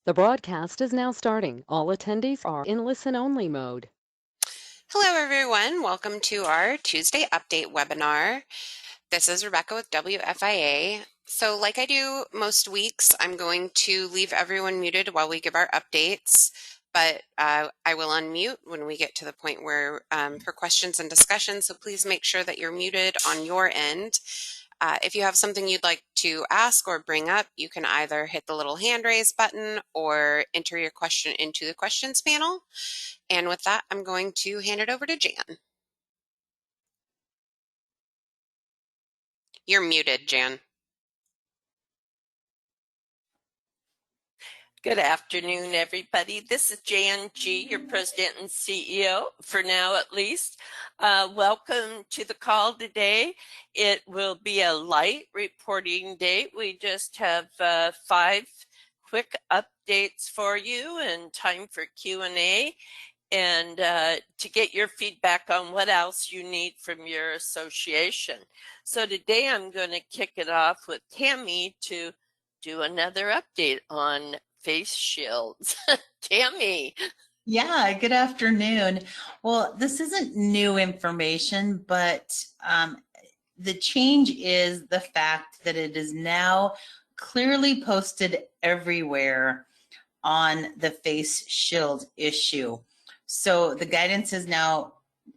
The broadcast is now starting. All attendees are in listen-only mode. Hello, everyone. Welcome to our Tuesday update webinar. This is Rebecca with WFIA. So like I do most weeks, I'm going to leave everyone muted while we give our updates, but I will unmute when we get to the point where for questions and discussion, so please make sure that you're muted on your end. If you have something you'd like to ask or bring up, you can either hit the little hand raise button or enter your question into the questions panel. And with that, I'm going to hand it over to Jan. You're muted, Jan. Good afternoon, everybody. This is Jan G., your President and CEO, for now at least. Welcome to the call today. It will be a light reporting day. We just have 5 quick updates for you and time for Q&A and to get your feedback on what else you need from your association. So today I'm going to kick it off with Tammy to do another update on face shields. Tammy. Yeah, good afternoon. Well, this isn't new information, but the change is the fact that it is now clearly posted everywhere on the face shield issue. So the guidance has now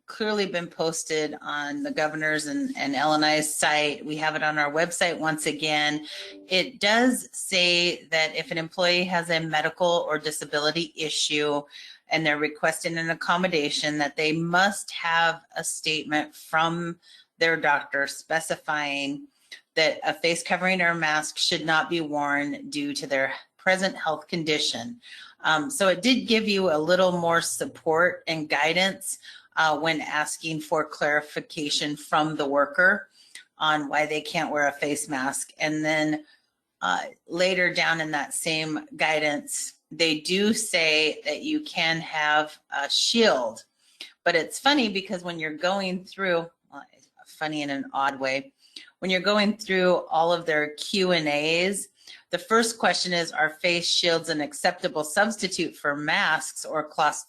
clearly been posted on the governor's and LNI's site. We have it on our website once again. It does say that if an employee has a medical or disability issue and they're requesting an accommodation, that they must have a statement from their doctor specifying that a face covering or mask should not be worn due to their present health condition. So it did give you a little more support and guidance when asking for clarification from the worker on why they can't wear a face mask. And then later down in that same guidance, they do say that you can have a shield. But it's funny because when you're going through, well, funny in an odd way, when you're going through all of their Q&As, the first question is, are face shields an acceptable substitute for masks or cloth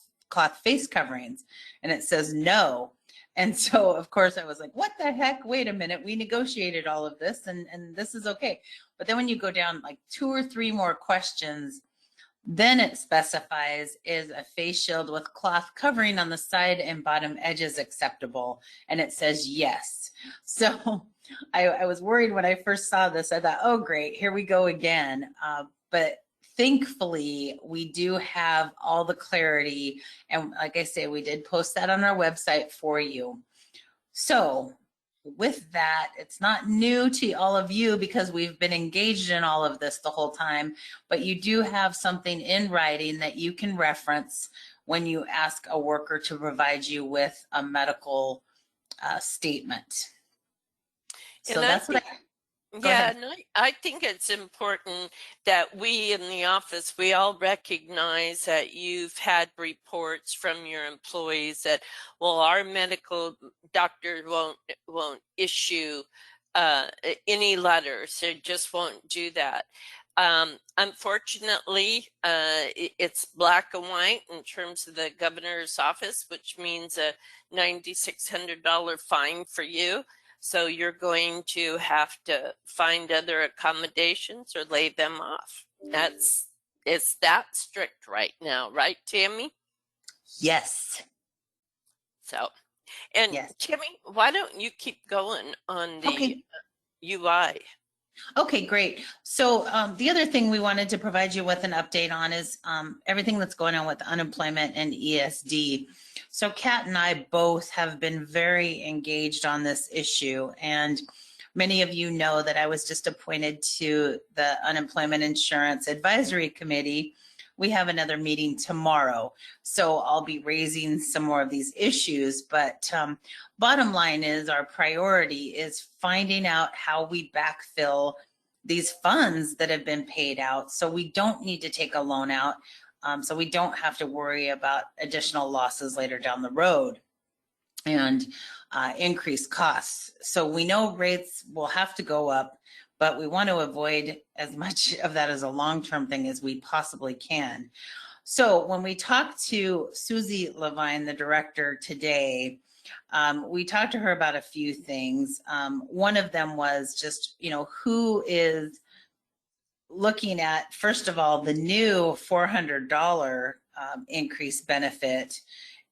face coverings? And it says no. And so, of course, I was like, what the heck? Wait a minute. We negotiated all of this and this is okay. But then when you go down like 2 or 3 more questions, then it specifies, is a face shield with cloth covering on the side and bottom edges acceptable? And it says yes. So I was worried when I first saw this. I thought, oh, great, here we go again. But thankfully, we do have all the clarity. And like I say, we did post that on our website for you. So with that, it's not new to all of you because we've been engaged in all of this the whole time, but you do have something in writing that you can reference when you ask a worker to provide you with a medical statement. So that's what Yeah, and I think it's important that we in the office, we all recognize that you've had reports from your employees that, well, our medical doctor won't issue any letters. They just won't do that. Unfortunately, it's black and white in terms of the governor's office, which means a $9,600 fine for you. So you're going to have to find other accommodations or lay them off. It's that strict right now, right, Tammy? Yes. So, and yes. Tammy, why don't you keep going on the UI? Okay, great. So the other thing we wanted to provide you with an update on is everything that's going on with unemployment and ESD. So Kat and I both have been very engaged on this issue, and many of you know that I was just appointed to the Unemployment Insurance Advisory Committee. We have another meeting tomorrow, so I'll be raising some more of these issues, but bottom line is our priority is finding out how we backfill these funds that have been paid out so we don't need to take a loan out, so we don't have to worry about additional losses later down the road and increased costs. So we know rates will have to go up, but we want to avoid as much of that as a long-term thing as we possibly can. So when we talked to Susie Levine, the director, today, we talked to her about a few things. One of them was just, who is looking at, first of all, the new $400 increase benefit.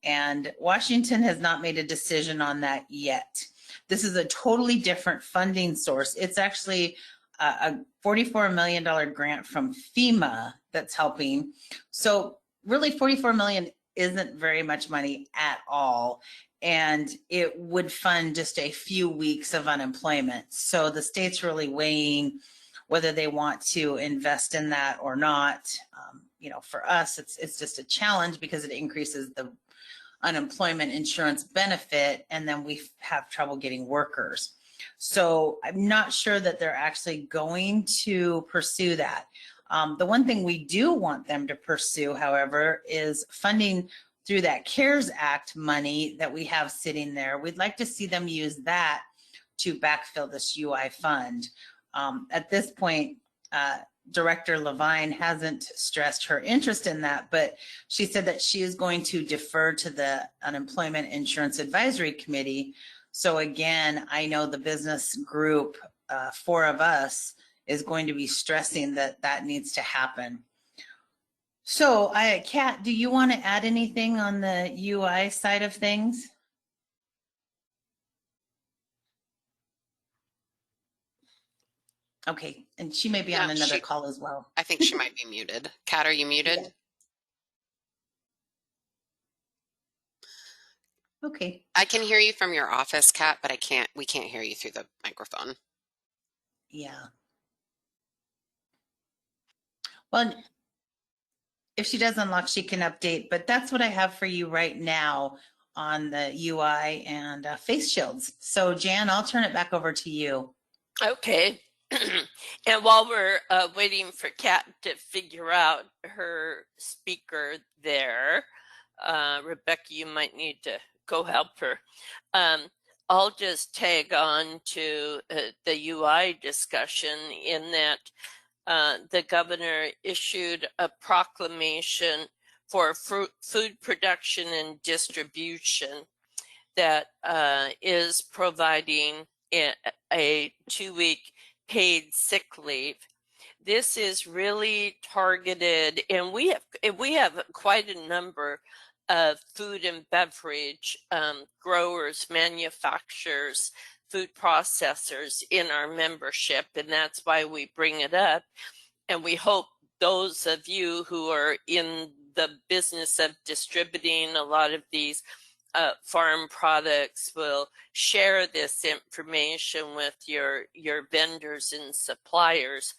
And Washington has not made a decision on that yet. This is a totally different funding source. It's actually a $44 million grant from FEMA that's helping. So really $44 million isn't very much money at all. And it would fund just a few weeks of unemployment. So the state's really weighing whether they want to invest in that or not. For us, it's just a challenge because it increases the unemployment insurance benefit, and then we have trouble getting workers. So I'm not sure that they're actually going to pursue that. The one thing we do want them to pursue, however, is funding through that CARES Act money that we have sitting there. We'd like to see them use that to backfill this UI fund. At this point, Director Levine hasn't stressed her interest in that, but she said that she is going to defer to the Unemployment Insurance Advisory Committee. So again, I know the business group, 4 of us, is going to be stressing that that needs to happen. So, Kat, do you want to add anything on the UI side of things? Okay, and she may be on another call as well. I think she might be muted. Kat, are you muted? Yeah. Okay. I can hear you from your office, Kat, but we can't hear you through the microphone. Yeah. Well, if she does unlock, she can update, but that's what I have for you right now on the UI and face shields. So Jan, I'll turn it back over to you. Okay. And while we're waiting for Kat to figure out her speaker there, Rebecca, you might need to go help her. I'll just tag on to the UI discussion in that the governor issued a proclamation for food production and distribution that is providing a 2-week paid sick leave. This is really targeted, and we have quite a number of food and beverage growers, manufacturers, food processors in our membership, and that's why we bring it up. And we hope those of you who are in the business of distributing a lot of these farm products will share this information with your vendors and suppliers,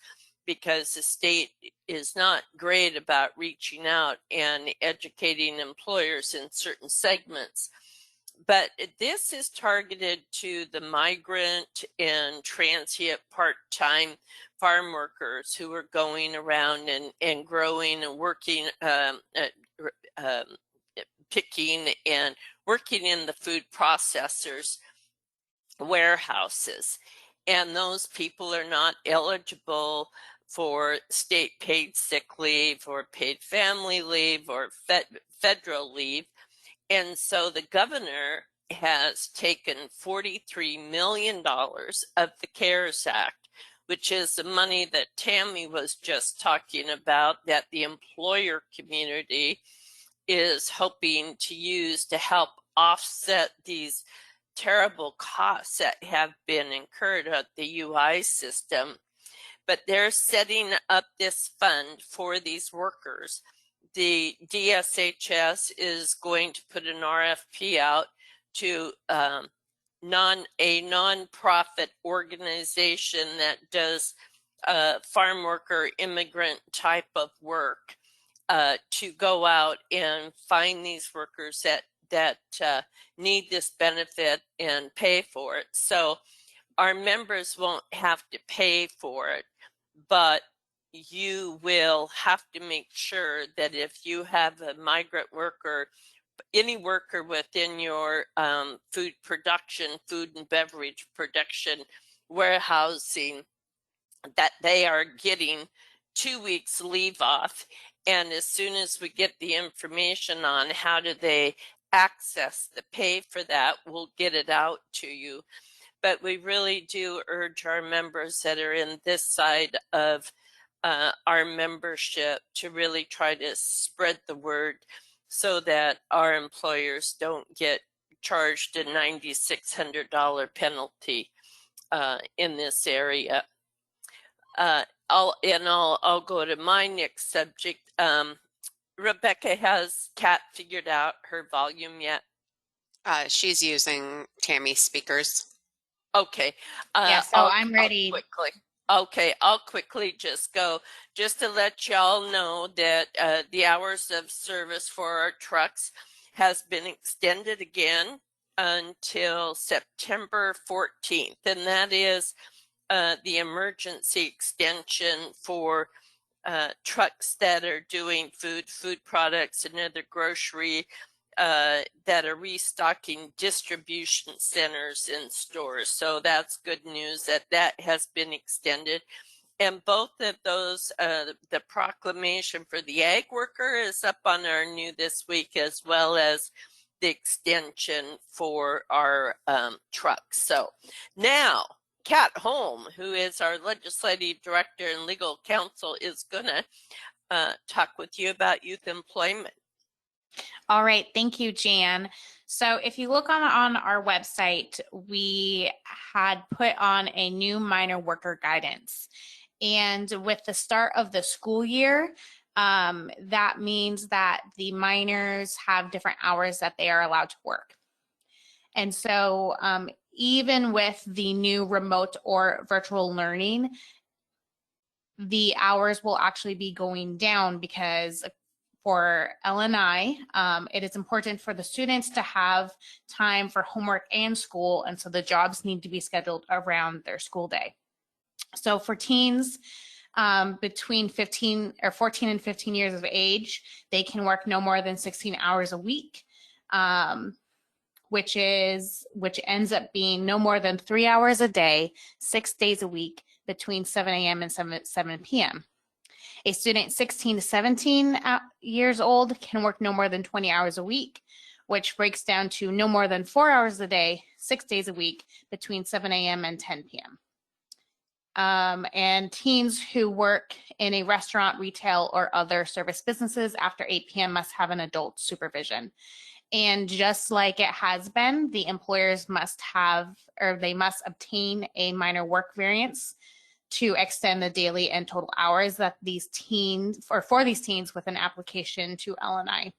because the state is not great about reaching out and educating employers in certain segments. But this is targeted to the migrant and transient part-time farm workers who are going around and growing and working, picking and working in the food processors' warehouses. And those people are not eligible for state paid sick leave or paid family leave or federal leave. And so the governor has taken $43 million of the CARES Act, which is the money that Tammy was just talking about, that the employer community is hoping to use to help offset these terrible costs that have been incurred at the UI system. But they're setting up this fund for these workers. The DSHS is going to put an RFP out to a nonprofit organization that does farm worker immigrant type of work to go out and find these workers that need this benefit and pay for it. So our members won't have to pay for it, but you will have to make sure that if you have a migrant worker, any worker within your food production, food and beverage production, warehousing, that they are getting 2 weeks leave off. And as soon as we get the information on how do they access the pay for that, we'll get it out to you. But we really do urge our members that are in this side of our membership to really try to spread the word so that our employers don't get charged a $9,600 penalty in this area. I'll go to my next subject. Rebecca, has Kat figured out her volume yet? She's using Tammy's speakers. Okay. Yeah, so I'm ready. I'll quickly just go, just to let y'all know that the hours of service for our trucks has been extended again until September 14th, and that is the emergency extension for trucks that are doing food products and other grocery that are restocking distribution centers in stores. So that's good news that that has been extended. And both of those, the proclamation for the ag worker is up on our new this week, as well as the extension for our trucks. So now Kat Holm, who is our legislative director and legal counsel, is going to talk with you about youth employment. All right, thank you, Jan. So if you look on our website, we had put on a new minor worker guidance. And with the start of the school year, that means that the minors have different hours that they are allowed to work. And so even with the new remote or virtual learning, the hours will actually be going down because for LNI, it is important for the students to have time for homework and school, and so the jobs need to be scheduled around their school day. So for teens between 14 and 15 years of age, they can work no more than 16 hours a week, which ends up being no more than 3 hours a day, 6 days a week, between 7 a.m. and 7 p.m. A student 16 to 17 years old can work no more than 20 hours a week, which breaks down to no more than 4 hours a day, 6 days a week, between 7 a.m. and 10 p.m. And teens who work in a restaurant, retail, or other service businesses after 8 p.m. must have an adult supervision. And just like it has been, the employers must obtain a minor work variance to extend the daily and total hours that these teens, or for these teens, with an application to LNI.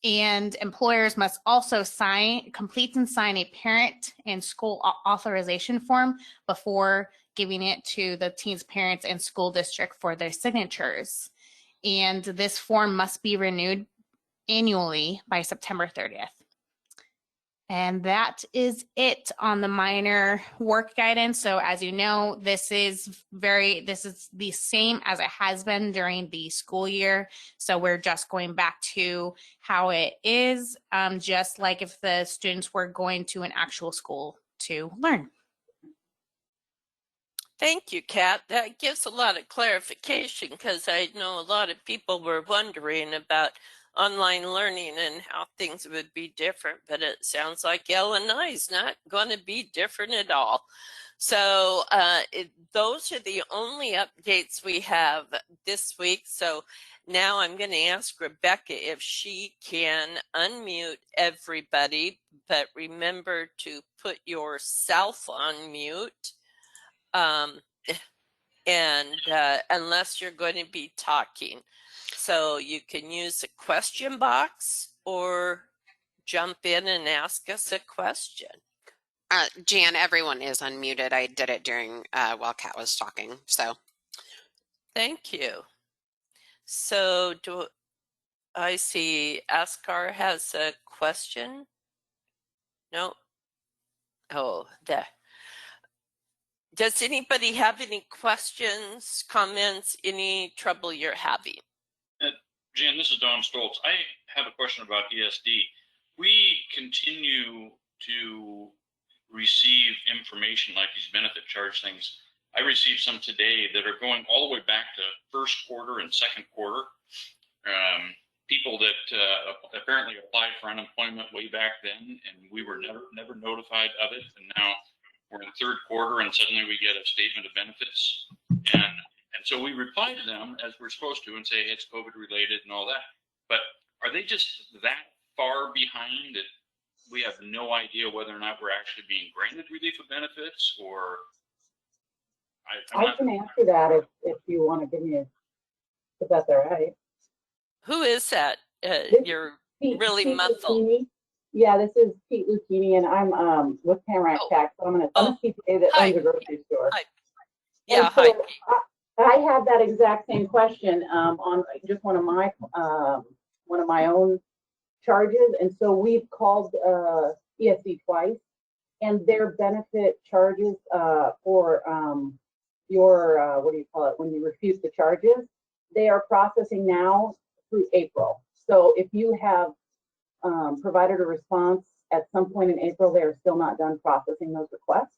And employers must also complete and sign a parent and school authorization form before giving it to the teen's parents and school district for their signatures. And this form must be renewed annually by September 30th. And that is it on the minor work guidance. So as you know, this is the same as it has been during the school year. So we're just going back to how it is, just like if the students were going to an actual school to learn. Thank you, Kat. That gives a lot of clarification, because I know a lot of people were wondering about online learning and how things would be different, but it sounds like LNI is not going to be different at all. So those are the only updates we have this week. So now I'm going to ask Rebecca if she can unmute everybody, but remember to put yourself on mute. Unless you're going to be talking. So you can use the question box or jump in and ask us a question. Jan, everyone is unmuted. I did it during while Kat was talking. So thank you. So do I see Askar has a question? No. Oh, there. Does anybody have any questions, comments, any trouble you're having? Jan, this is Don Stoltz. I have a question about ESD. We continue to receive information like these benefit charge things I received some today that are going all the way back to first quarter and second quarter. People that apparently applied for unemployment way back then, and we were never notified of it. And now we're in third quarter, and suddenly we get a statement of benefits, and so we reply to them as we're supposed to and say it's COVID related and all that. But are they just that far behind that we have no idea whether or not we're actually being granted relief of benefits? Or I can answer that if you want to give me if that's all right. Who is that? You're really Pete muffled. Lucchini. Yeah, this is Pete Lucchini, and I'm with Tamarack Tax. So I'm a CPA that owns a grocery store. Hi. Yeah, so hi. I had that exact same question on just one of my own charges, and so we've called ESD twice, and their benefit charges for your what do you call it when you refuse the charges, they are processing now through April. So if you have provided a response at some point in April, they are still not done processing those requests.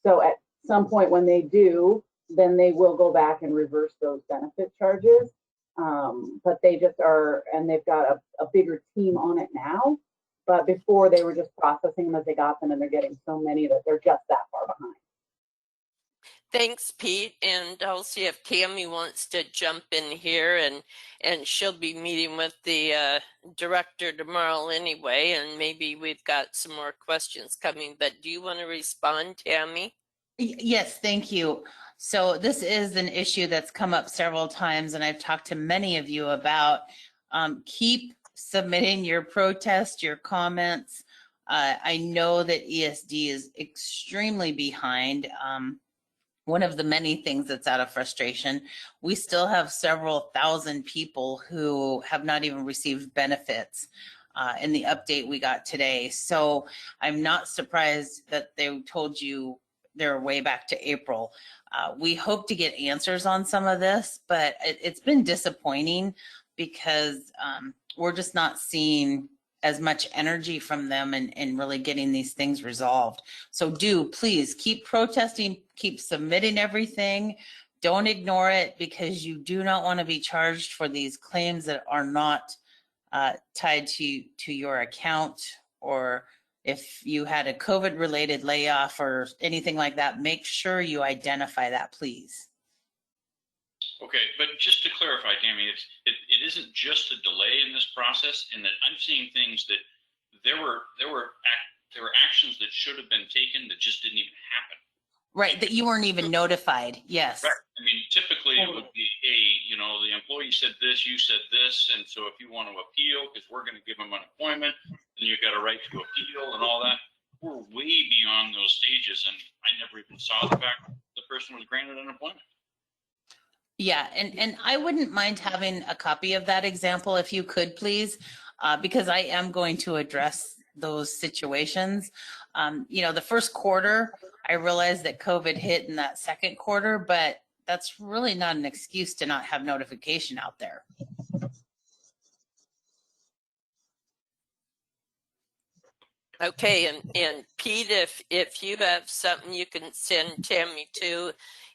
So at some point when they do, then they will go back and reverse those benefit charges. But they just are, and they've got a bigger team on it now. But before they were just processing them as they got them, and they're getting so many that they're just that far behind. Thanks, Pete. And I'll see if Tammy wants to jump in here, and she'll be meeting with the director tomorrow anyway, and maybe we've got some more questions coming. But do you want to respond, Tammy? Yes, thank you. So this is an issue that's come up several times, and I've talked to many of you about. Keep submitting your protest, your comments. I know that ESD is extremely behind. One of the many things that's out of frustration, we still have several thousand people who have not even received benefits in the update we got today. So I'm not surprised that they told you they're way back to April. We hope to get answers on some of this, but it's been disappointing because we're just not seeing as much energy from them and really getting these things resolved. So please keep protesting, keep submitting everything. Don't ignore it, because you do not want to be charged for these claims that are not tied to your account, or if you had a COVID related layoff or anything like that, make sure you identify that, please. Okay, but just to clarify, Tammy, it isn't just a delay in this process, in that I'm seeing things that there were actions that should have been taken that just didn't even happen. Right, that you weren't even notified. Yes. Right. I mean, typically it would be, hey, the employee said this, you said this, and so if you want to appeal, because we're going to give them unemployment, then you've got a right to appeal and all that. We're way beyond those stages, and I never even saw the fact that the person was granted unemployment. Yeah, and I wouldn't mind having a copy of that example if you could, please, because I am going to address those situations. The first quarter, I realized that COVID hit in that second quarter, but that's really not an excuse to not have notification out there. Okay, and Pete, if you have something you can send Tammy to,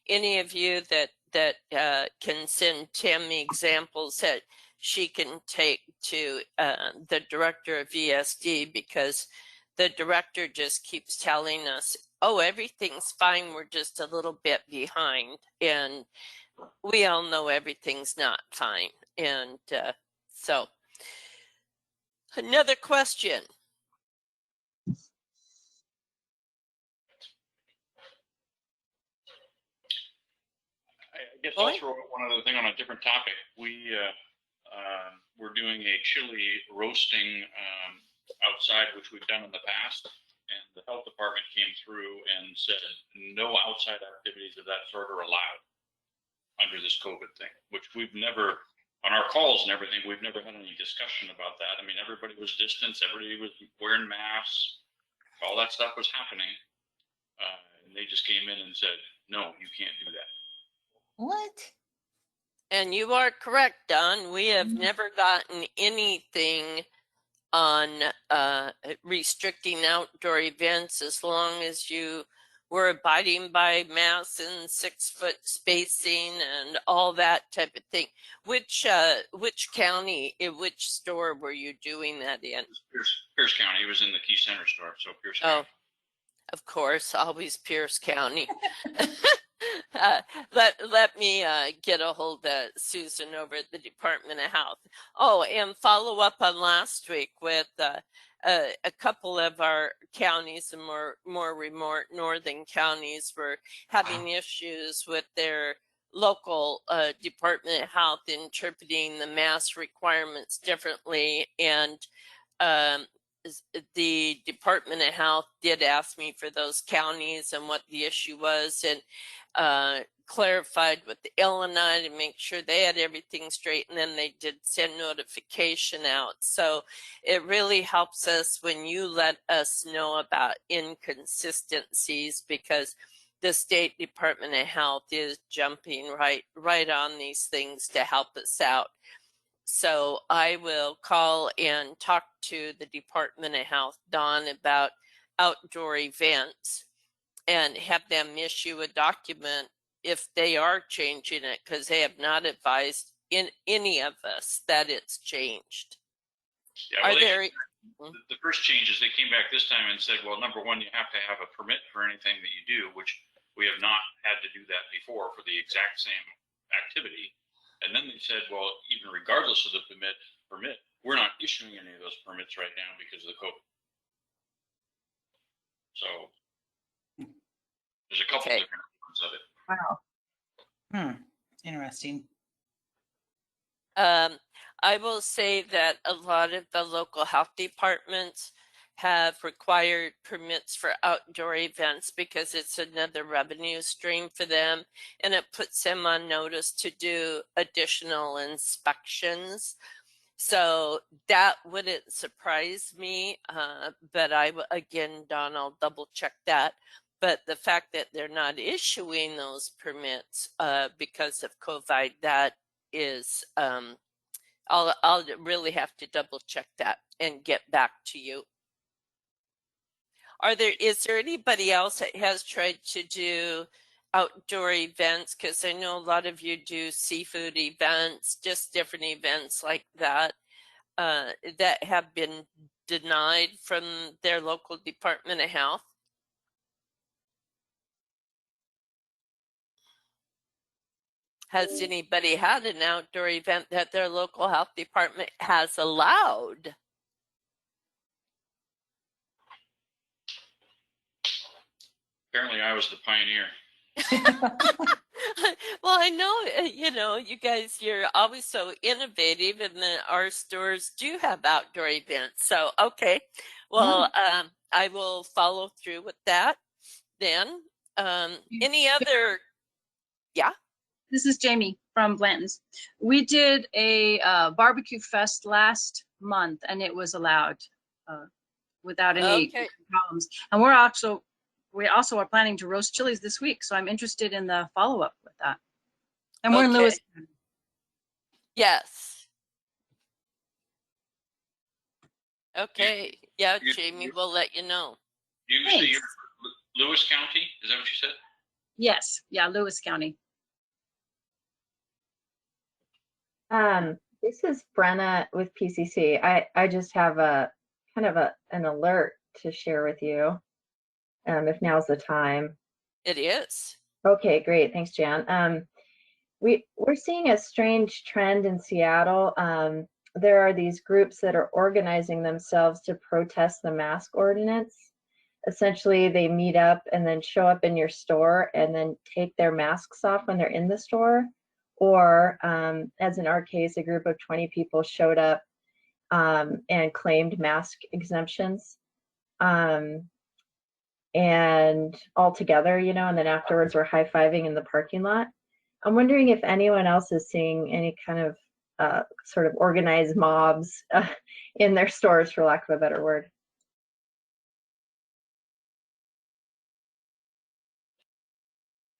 any of you that can send Tammy examples that she can take to the director of ESD, because the director just keeps telling us, oh, everything's fine, we're just a little bit behind, and we all know everything's not fine. And so another question. I guess I'll throw out one other thing on a different topic. We're doing a chili roasting outside, which we've done in the past, and the health department came through and said no outside activities of that sort are allowed under this COVID thing, which we've never, on our calls and everything, we've never had any discussion about that. I mean, everybody was distanced, everybody was wearing masks, all that stuff was happening, and they just came in and said, no, you can't do that. What? And you are correct, Don. We have never gotten anything on restricting outdoor events as long as you we're abiding by masks and 6-foot spacing and all that type of thing. Which county, in which store were you doing that in? Pierce County. It was in the Key Center store, so Pierce Oh, County. of course, always Pierce County. Let me get a hold of Susan over at the Department of Health. Oh, and follow up on last week with a couple of our counties and more remote northern counties were having issues with their local Department of Health interpreting the mask requirements differently, and the Department of Health did ask me for those counties and what the issue was, and clarified with the Illinois to make sure they had everything straight, and then they did send notification out. So it really helps us when you let us know about inconsistencies, because the State Department of Health is jumping right on these things to help us out. So I will call and talk to the Department of Health, Dawn, about outdoor events and have them issue a document if they are changing it, because they have not advised in any of us that it's changed. Yeah, well, Are there? The first change is they came back this time and said, well, number one, you have to have a permit for anything that you do, which we have not had to do that before for the exact same activity. And then they said, well, even regardless of the permit, we're not issuing any of those permits right now because of the COVID. So there's a couple different elements of it. Wow. Interesting. I will say that a lot of the local health departments have required permits for outdoor events because it's another revenue stream for them, and it puts them on notice to do additional inspections. So that wouldn't surprise me, but again, Don, I'll double check that. But the fact that they're not issuing those permits because of COVID, that is, I'll really have to double check that and get back to you. Is there anybody else that has tried to do outdoor events? Because I know a lot of you do seafood events, just different events like that, that have been denied from their local Department of Health. Has anybody had an outdoor event that their local health department has allowed? Apparently I was the pioneer. Well, I know, you guys, you're always so innovative, and then our stores do have outdoor events. So, okay. Well, I will follow through with that then. Any other, yeah? This is Jamie from Blanton's. We did a barbecue fest last month, and it was allowed without any problems. And we also are planning to roast chilies this week, so I'm interested in the follow-up with that. And we're in Lewis. Yes. Okay. Yeah, Jamie, we'll let you know. You say you're Lewis County? Is that what you said? Yes. Yeah, Lewis County. This is Brenna with PCC. I just have a kind of an alert to share with you, if now's the time. It is. Okay, great. Thanks, Jan. We're seeing a strange trend in Seattle. There are these groups that are organizing themselves to protest the mask ordinance. Essentially, they meet up and then show up in your store and then take their masks off when they're in the store. Or, as in our case, a group of 20 people showed up and claimed mask exemptions. And all together, and then afterwards we're high-fiving in the parking lot. I'm wondering if anyone else is seeing any kind of sort of organized mobs in their stores, for lack of a better word.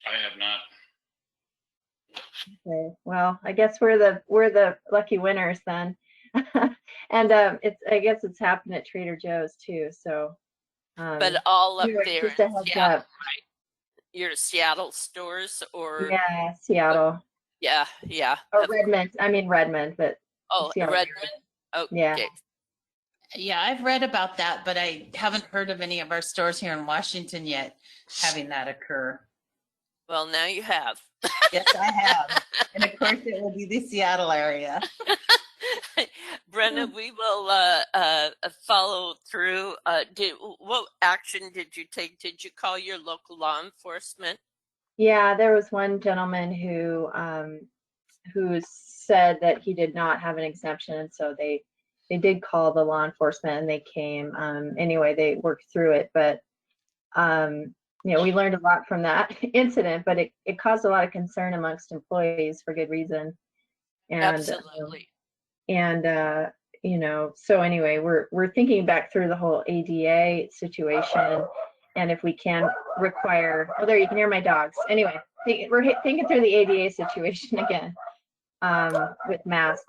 I have not. Okay, well, I guess we're the lucky winners then. And I guess it's happened at Trader Joe's too. So but all up there, just a heads up. your Seattle stores or? Yeah, Seattle. Yeah, yeah. Or Redmond. I mean Redmond, but Oh, Seattle. Redmond. Yeah. Okay. Yeah, I've read about that, but I haven't heard of any of our stores here in Washington yet having that occur. Well, now you have. Yes, I have. And of course, it will be the Seattle area. Brenna, we will follow through. What action did you take? Did you call your local law enforcement? Yeah, there was one gentleman who said that he did not have an exemption, and so they did call the law enforcement and they came. Anyway, they worked through it, but you know, we learned a lot from that incident, but it caused a lot of concern amongst employees for good reason. And Absolutely. You know, so anyway, we're thinking back through the whole ADA situation, and if we can require, oh, there, you can hear my dogs. Anyway, we're thinking through the ADA situation again, with masks.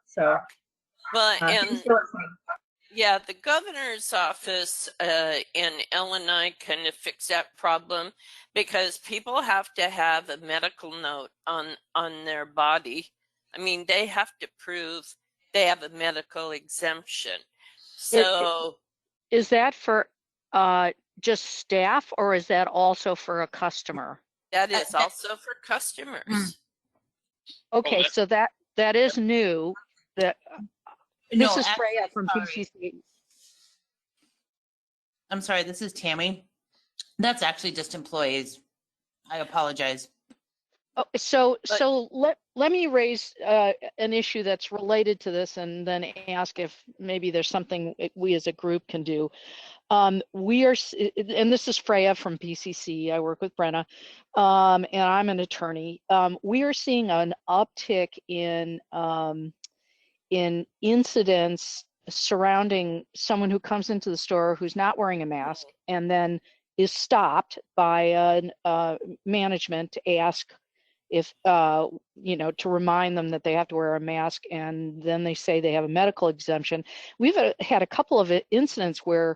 So, Well, thanks for listening. yeah, the governor's office in Illinois kind of fixed that problem because people have to have a medical note on their body. I mean, they have to prove they have a medical exemption. So is that for just staff, or is that also for a customer? that is also for customers. Okay, so that is new. That this is actually, Freya from sorry. PCC. I'm sorry, this is Tammy. That's actually just employees. I apologize. Oh, so let me raise an issue that's related to this, and then ask if maybe there's something we as a group can do. We are, and this is Freya from PCC. I work with Brenna, and I'm an attorney. We are seeing an uptick in incidents surrounding someone who comes into the store who's not wearing a mask and then is stopped by management to ask if you know, to remind them that they have to wear a mask, and then they say they have a medical exemption. We've had a couple of incidents where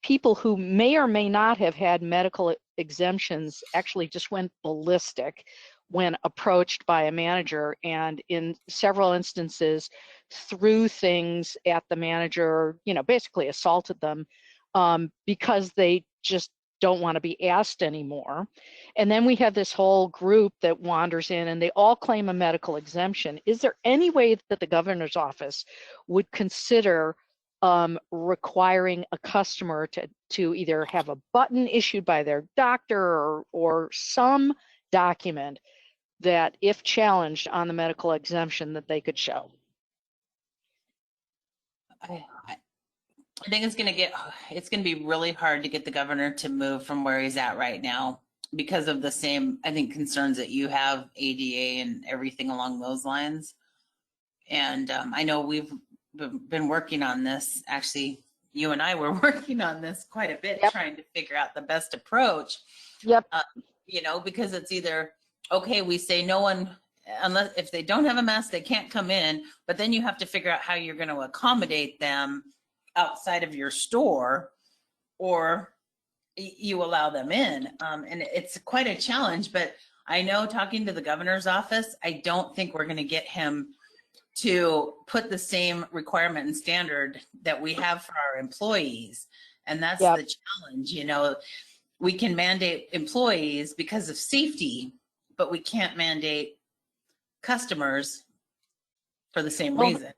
people who may or may not have had medical exemptions actually just went ballistic when approached by a manager, and in several instances threw things at the manager, you know, basically assaulted them, because they just don't want to be asked anymore. And then we have this whole group that wanders in and they all claim a medical exemption. Is there any way that the governor's office would consider requiring a customer to either have a button issued by their doctor or some document that, if challenged on the medical exemption, that they could show? I think it's going to be really hard to get the governor to move from where he's at right now because of the same, I think, concerns that you have, ADA and everything along those lines. And I know we've been working on this. Actually, you and I were working on this quite a bit, trying to figure out the best approach. Yep. You know, because it's either, okay, we say no one, unless if they don't have a mask, they can't come in, but then you have to figure out how you're going to accommodate them outside of your store, or you allow them in. And it's quite a challenge, but I know, talking to the governor's office, I don't think we're going to get him to put the same requirement and standard that we have for our employees. And that's the challenge. You know, we can mandate employees because of safety, but we can't mandate customers for the same reason.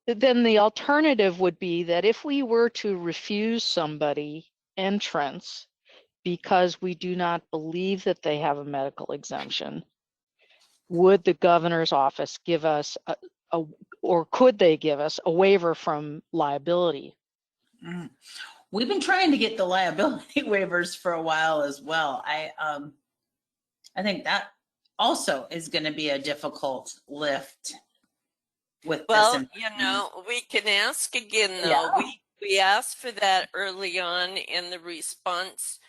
Then the alternative would be that if we were to refuse somebody entrance because we do not believe that they have a medical exemption, would the governor's office give us or could they give us a waiver from liability? We've been trying to get the liability waivers for a while as well. I think that also is going to be a difficult lift with well, this. you know, we can ask again though. Yeah. We asked for that early on, and the response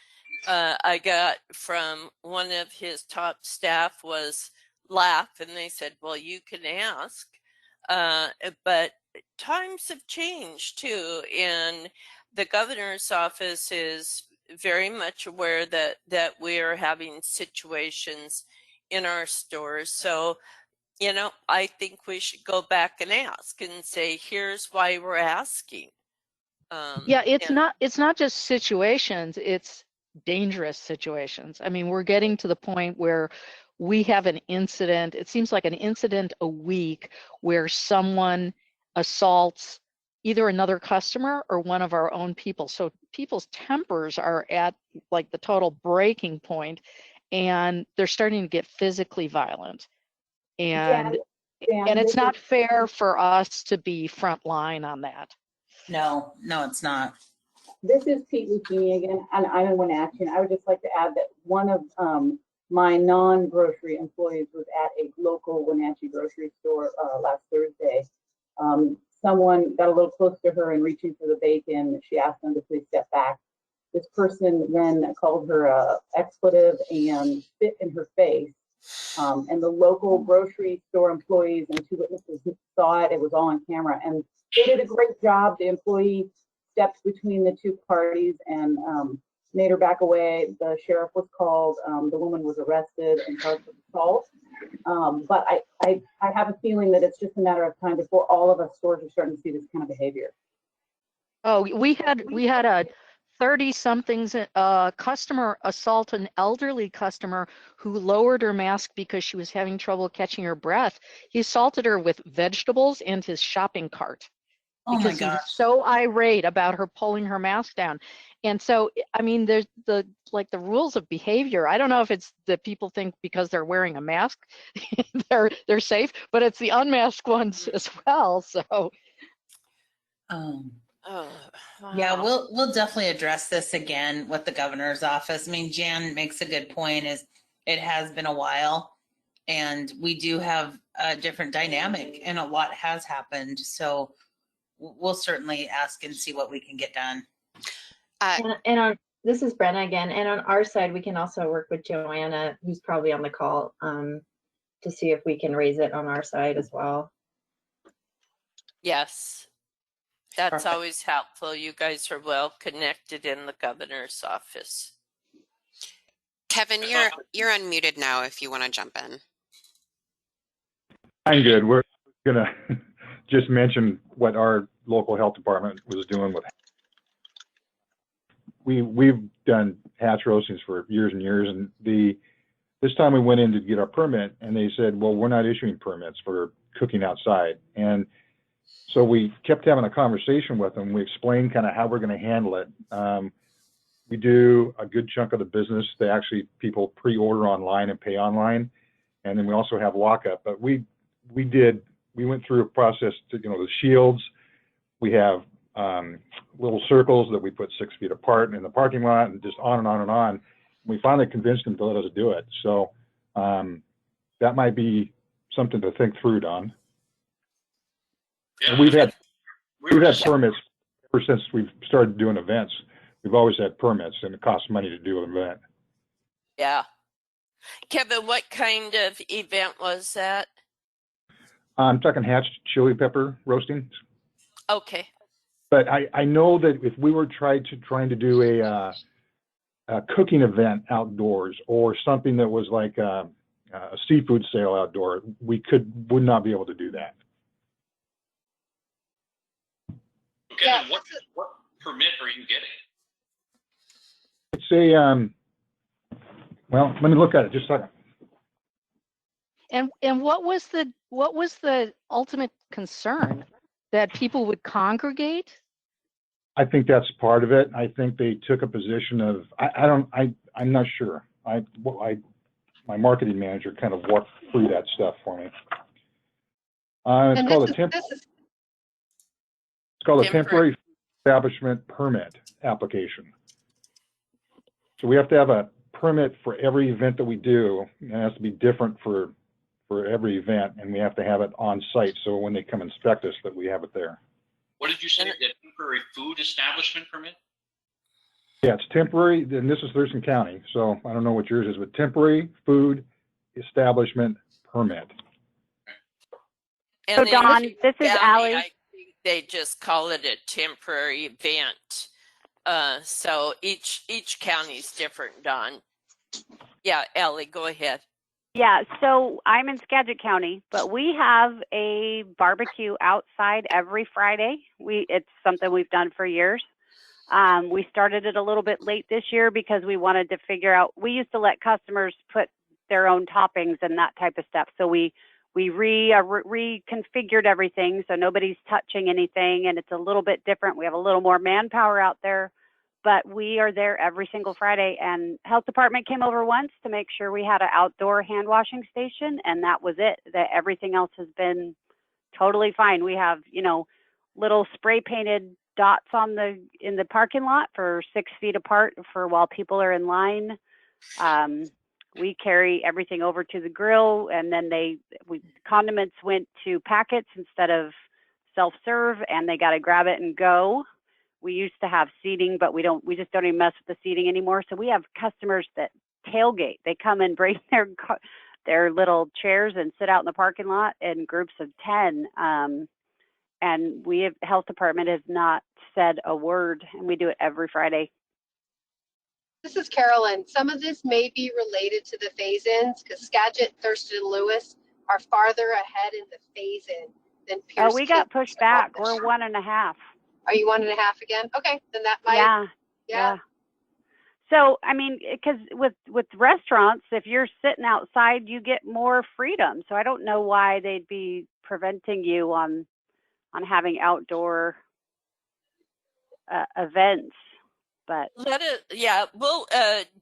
I got from one of his top staff was laugh, and they said, well, you can ask, but times have changed too, and the governor's office is very much aware that we are having situations in our stores. So, you know, I think we should go back and ask and say, here's why we're asking. Yeah, it's not just situations, it's dangerous situations. I mean, we're getting to the point where we have an incident, it seems like an incident a week where someone assaults either another customer or one of our own people. So people's tempers are at like the total breaking point, and they're starting to get physically violent. And Jan, and this it's is not fair for us to be front line on that. No, it's not. This is Pete Lucchini again, and I don't want to ask you. I would just like to add that one of my non-grocery employees was at a local Wenatchee grocery store last Thursday. Someone got a little close to her and reaching for the bacon. She asked them to please step back. This person then called her a expletive and spit in her face. And the local grocery store employees and 2 witnesses saw it. It was all on camera, and they did a great job. The employee stepped between the 2 parties and made her back away. The sheriff was called. The woman was arrested and charged with assault. But I have a feeling that it's just a matter of time before all of us stores are starting to see this kind of behavior. Oh, we had a 30-somethings customer assault an elderly customer who lowered her mask because she was having trouble catching her breath. He assaulted her with vegetables and his shopping cart. Oh my Because he gosh. was so irate about her pulling her mask down. And so, I mean, there's the rules of behavior. I don't know if it's that people think because they're wearing a mask, they're safe, but it's the unmasked ones as well. So. Oh, wow. Yeah, we'll definitely address this again with the governor's office. I mean, Jan makes a good point. Is it has been a while, and we do have a different dynamic, and a lot has happened. So we'll certainly ask and see what we can get done. This is Brenna again. And on our side, we can also work with Joanna, who's probably on the call, to see if we can raise it on our side as well. Yes, that's Perfect. always helpful. You guys are well connected in the governor's office. Kevin, you're unmuted now if you want to jump in. I'm good. We're gonna just mention what our local health department was doing with. We've done hatch roastings for years and years, and this time we went in to get our permit, and they said, well, we're not issuing permits for cooking outside. And so we kept having a conversation with them. We explained kind of how we're going to handle it. We do a good chunk of the business. People pre-order online and pay online, and then we also have lockup. But we went through a process to, the shields. We have little circles that we put 6 feet apart in the parking lot, and just on and on and on. We finally convinced them to let us do it. So that might be something to think through, Don. Yeah, and we've had permits ever since we've started doing events. We've always had permits, and it costs money to do an event. Yeah. Kevin, what kind of event was that? I'm talking hatched chili pepper roasting. Okay. But I know that if we were trying to do a cooking event outdoors, or something that was like a seafood sale outdoor, would not be able to do that. Okay, yeah. What permit are you getting? It's well, let me look at it just a second. And what was the ultimate concern? That people would congregate? I think that's part of it. I think they took a position of, I'm not sure. My marketing manager kind of walked through that stuff for me. It's called a temporary establishment permit application. So we have to have a permit for every event that we do, and it has to be different for every event, and we have to have it on site, so when they come inspect us, that we have it there. What did you say? The temporary food establishment permit? Yeah, it's temporary, and this is Thurston County, so I don't know what yours is, but temporary food establishment permit. And so Dawn, this is County, Allie. I think they just call it a temporary event So each county's different, Don. Yeah, Ellie, go ahead. Yeah, so I'm in Skagit County, but we have a barbecue outside every Friday. It's something we've done for years. We started it a little bit late this year because we wanted to figure out, we used to let customers put their own toppings and that type of stuff. So we reconfigured everything so nobody's touching anything, and it's a little bit different. We have a little more manpower out there, but we are there every single Friday. And health department came over once to make sure we had an outdoor hand washing station, and that was it. That everything else has been totally fine. We have, little spray painted dots in the parking lot for 6 feet apart for while people are in line. We carry everything over to the grill, and then condiments went to packets instead of self-serve, and they got to grab it and go. We used to have seating, but we just don't even mess with the seating anymore. So we have customers that tailgate. They come and bring their little chairs and sit out in the parking lot in groups of 10. And health department has not said a word, and we do it every Friday. This is Carolyn. Some of this may be related to the phase-ins because Skagit, Thurston, and Lewis are farther ahead in the phase-in than Pierce. Oh, we got pushed back. We're 1.5. Are you 1.5 again? Okay, then that might. Yeah. So, I mean, because with restaurants, if you're sitting outside, you get more freedom. So I don't know why they'd be preventing you on having outdoor events. But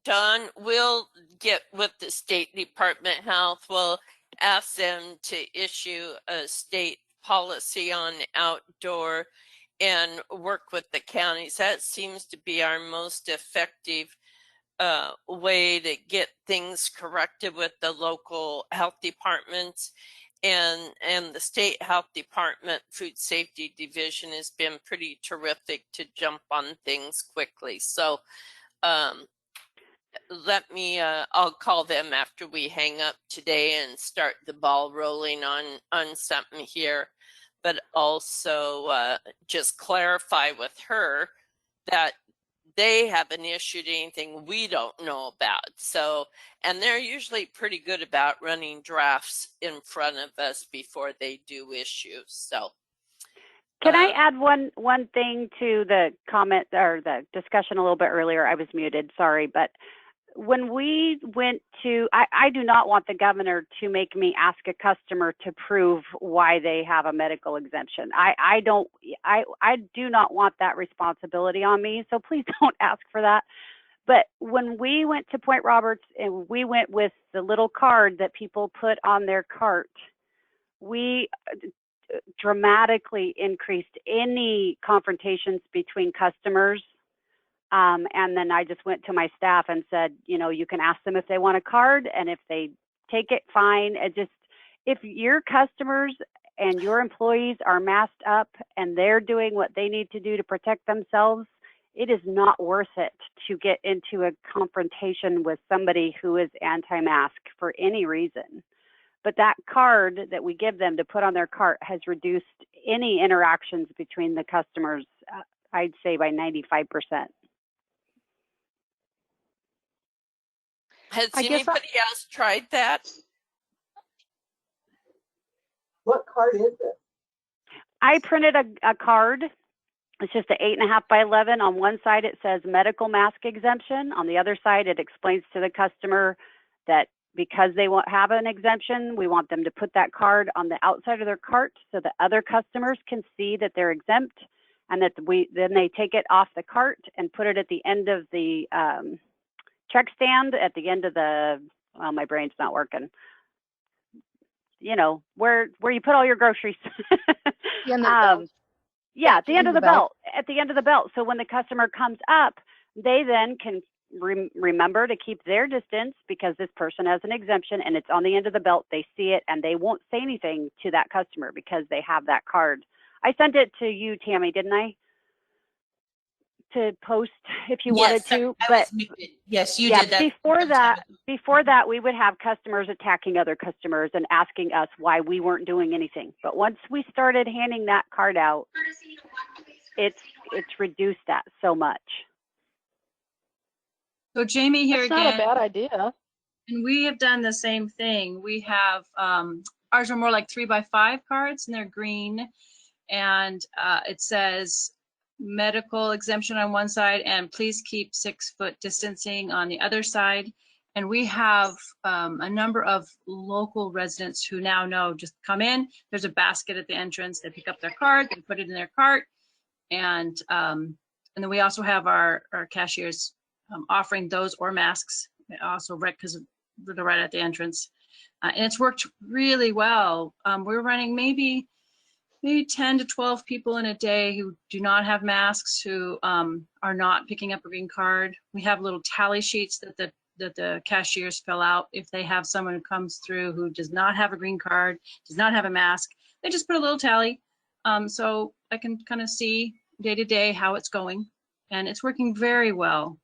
Don, we'll get with the State Department of Health. We'll ask them to issue a state policy on outdoor and work with the counties. That seems to be our most effective way to get things corrected with the local health departments. And the state health department food safety division has been pretty terrific to jump on things quickly. So I'll call them after we hang up today and start the ball rolling on something here, but also just clarify with her that they haven't issued anything we don't know about. So, and they're usually pretty good about running drafts in front of us before they do issue. So, can I add one thing to the comment or the discussion a little bit earlier? I was muted, sorry, but when we went to, I do not want the governor to make me ask a customer to prove why they have a medical exemption. I do not want that responsibility on me. So please don't ask for that. But when we went to Point Roberts and we went with the little card that people put on their cart, we dramatically increased any confrontations between customers. And then I just went to my staff and said, you can ask them if they want a card, and if they take it, fine. If your customers and your employees are masked up and they're doing what they need to do to protect themselves, it is not worth it to get into a confrontation with somebody who is anti-mask for any reason. But that card that we give them to put on their cart has reduced any interactions between the customers, I'd say by 95%. Has anybody else tried that? What card is this? I printed a card. It's just an 8.5 by 11. On one side, it says medical mask exemption. On the other side, it explains to the customer that because they won't have an exemption, we want them to put that card on the outside of their cart so that other customers can see that they're exempt, and that then they take it off the cart and put it at the end of the check stand, at the end of my brain's not working. Where you put all your groceries. Yeah, at the end of the belt. At the end of the belt. So when the customer comes up, they then can remember to keep their distance because this person has an exemption and it's on the end of the belt. They see it and they won't say anything to that customer because they have that card. I sent it to you, Tammy, didn't I? To post if you wanted to, but yes, you did that. Before that, we would have customers attacking other customers and asking us why we weren't doing anything. But once we started handing that card out, it's reduced that so much. So Jamie here That's not a again, bad idea. and we have done the same thing. We have, ours are more like 3x5 cards and they're green. And it says medical exemption on one side and please keep 6-foot distancing on the other side. And we have a number of local residents who now know, just come in, there's a basket at the entrance, they pick up their card, they put it in their cart. And then we also have our cashiers offering those or masks, also right, because they're right at the entrance. And it's worked really well. We're running maybe 10 to 12 people in a day who do not have masks, who are not picking up a green card. We have little tally sheets that the cashiers fill out. If they have someone who comes through who does not have a green card, does not have a mask, they just put a little tally. So I can kind of see day to day how it's going, and it's working very well,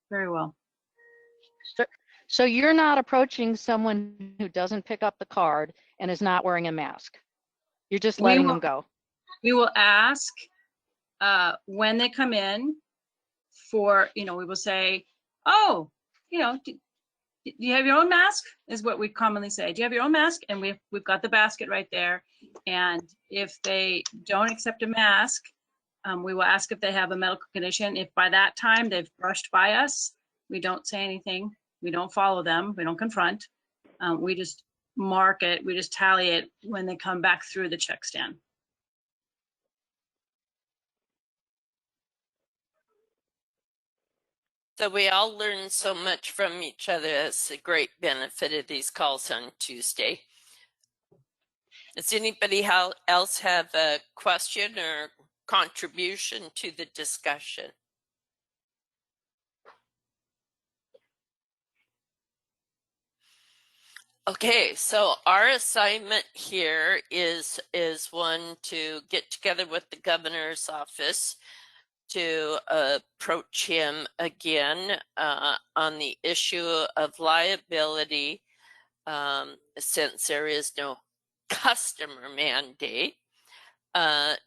very well. So you're not approaching someone who doesn't pick up the card and is not wearing a mask. You're just letting them go. We will ask when they come in for, we will say, oh, do you have your own mask? Is what we commonly say. Do you have your own mask? And we've got the basket right there. And if they don't accept a mask, we will ask if they have a medical condition. If by that time they've brushed by us, we don't say anything. We don't follow them. We don't confront. We just mark it. We just tally it when they come back through the check stand. So we all learn so much from each other. It's a great benefit of these calls on Tuesday. Does anybody else have a question or contribution to the discussion? Okay, so our assignment here is one to get together with the governor's office to approach him again on the issue of liability, since there is no customer mandate,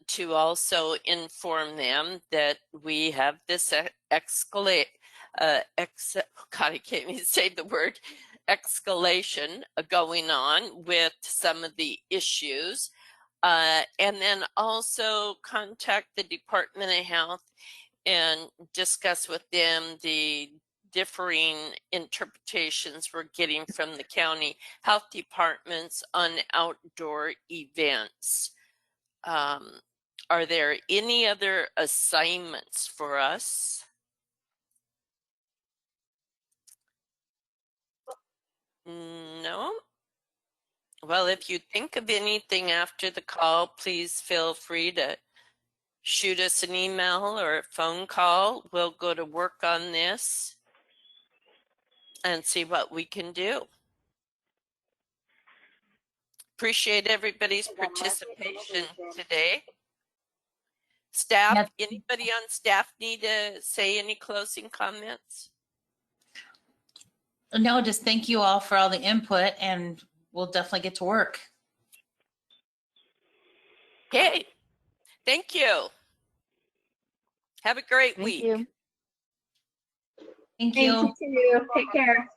to also inform them that we have this God, I can't even say the word, escalation going on with some of the issues. And then also contact the Department of Health and discuss with them the differing interpretations we're getting from the county health departments on outdoor events. Are there any other assignments for us? No? Well, if you think of anything after the call, please feel free to shoot us an email or a phone call. We'll go to work on this and see what we can do. Appreciate everybody's participation today. Staff, anybody on staff need to say any closing comments? No, just thank you all for all the input, and we'll definitely get to work. Okay, thank you. Have a great week. Thank you. Thank you. Thank you. Take care.